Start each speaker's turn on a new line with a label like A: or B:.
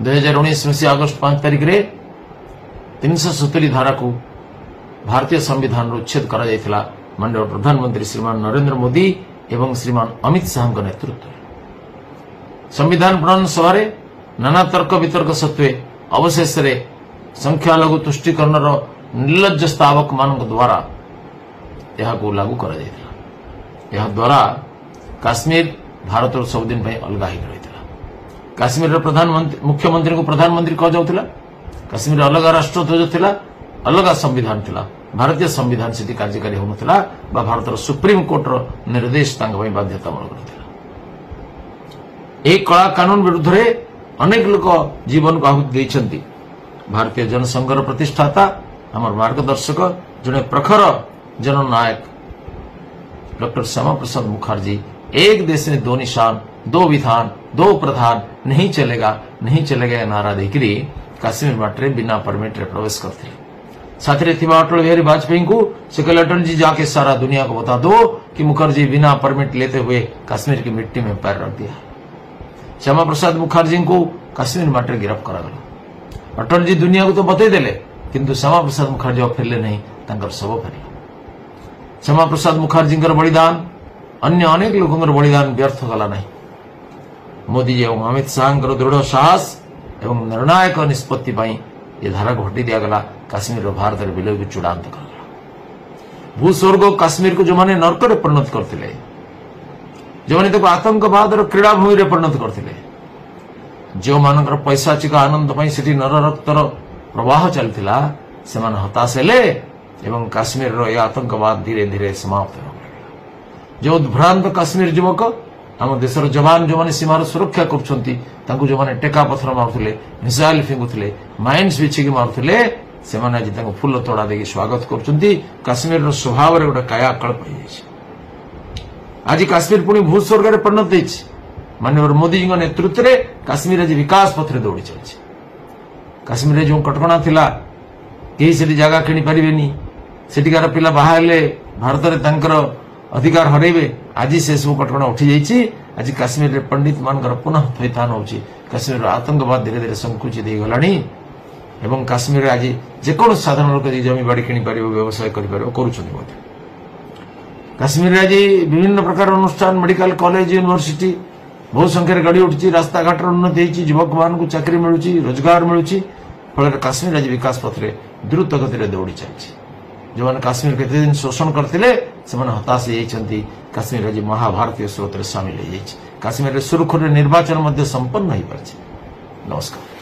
A: 2019 मसीहा अगस्त 5 तारिख रे 370 धारा को भारतीय संविधान उच्छेद करा जायथिला माननीय प्रधानमंत्री श्रीमान नरेंद्र मोदी एवं श्रीमान अमित शाह नेतृत्व संविधान प्रणयन सभा नाना तर्क वितर्क सत्वे अवशेष संख्यालघु तुष्टिकरण निर्लज्ज स्तावक मान द्वारा यह लागू कर द्वारा काश्मीर भारत सबुदिन अलग हो रही काश्मीर प्रधानमंत्री मुख्यमंत्री को प्रधानमंत्री कह जाऊला काश्मीर अलग राष्ट्रध्वज थिला अलग संविधान थिला भारतीय संविधान से कार्यकारी होता भारत सुप्रीम कोर्टर निर्देश बाध्यतामूलक एक कला कानून विरुद्ध रे अनेक लोक जीवन को आहुति देइछंती भारतीय जनसंघर प्रतिष्ठाता हमर मार्गदर्शक जने प्रखर जननायक डॉक्टर श्यामा प्रसाद मुखर्जी एक देश में दो निशान दो विधान दो प्रधान नहीं चलेगा नारा देकरी काश्मीर माटे बिना परमिट रे प्रवेश करते साथी अटल बिहारी वाजपेयी को से कहले अटल जी जाके सारा दुनिया को बता दो कि मुखर्जी बिना परमिट लेते हुए कश्मीर की मिट्टी में पैर रख दिया। श्यामा प्रसाद मुखर्जी को कश्मीर माटे गिरफ्त करा अटल जी दुनिया को तो बतई देले किंतु श्यामा प्रसाद मुखर्जी फेरले नहीं तांकर सब फेर श्यामा प्रसाद मुखर्जी बलिदान अन्य अनेक लोकों बलिदान व्यर्थ गला नहीं मोदी जी और अमित शाह दृढ़ साहस एवं निर्णायक निष्पत्ति ये धारा को हटी दिगला काश्मीर भारत विलय भी चूड़ांत कर भूस्वर्ग काश्मीर को जो मैंने नर्क परिणत करते जो मैंने आतंकवाद क्रीड़ा भूमि परिणत करते जो मान पैसाचिक आनंद से नर रक्तर प्रवाह चलता से हताश हेले एवं काश्मीर आतंकवाद धीरे धीरे समाप्त हो जो उद्भ्रांत काश्मीर युवक आम देशर जवान जो मैंने सीमार सुरक्षा कर जो मैंने टेका पथर मारुले मिसाइल फिंगुले माइन्स बिछिकी मारुले से आज फूल तोड़ा दे स्वागत कर स्वभाव गोटे कायाकल्प आज काश्मीर पुणी भूस्वर्ग परिणत माननीय मोदी जी नेतृत्व में काश्मीर आज विकास पथरे दौड़ी चलती काश्मीर जो कटकणा थिला कहीं से जगह किणी पारे सेठिकार पिला बाहर भारत में अधिकार हरइबे आज से सब कटकणा उठी जाइए आज काश्मीर रे पंडित मान पुनः थैथान होची काश्मीर आतंकवाद धीरे धीरे संकुचित हो गलानी एवं काश्मीर आज जेकोन साधारण लोक जमी बाड़ी किणी पारिबो व्यवसाय करि पारिबो करूछन्ति काश्मीर आज विभिन्न प्रकार अनुष्ठान मेडिकल कॉलेज यूनिवर्सिटी बहु संख्यार गढ़ी उठी रास्ता घाट उन्नति होती युवक मान चाकरी मिलूँ रोजगार मिलूँ फल काश्मीर आज विकास पथरे द्रुत गति दौड़ी चलती जो मैंने काश्मीर केते दिन शोषण करते से हताश होती काश्मीर आज महाभारतीय स्रोत सामिल हो काश्मीर सुरखुरी निर्वाचन संपन्न हो पारे। नमस्कार।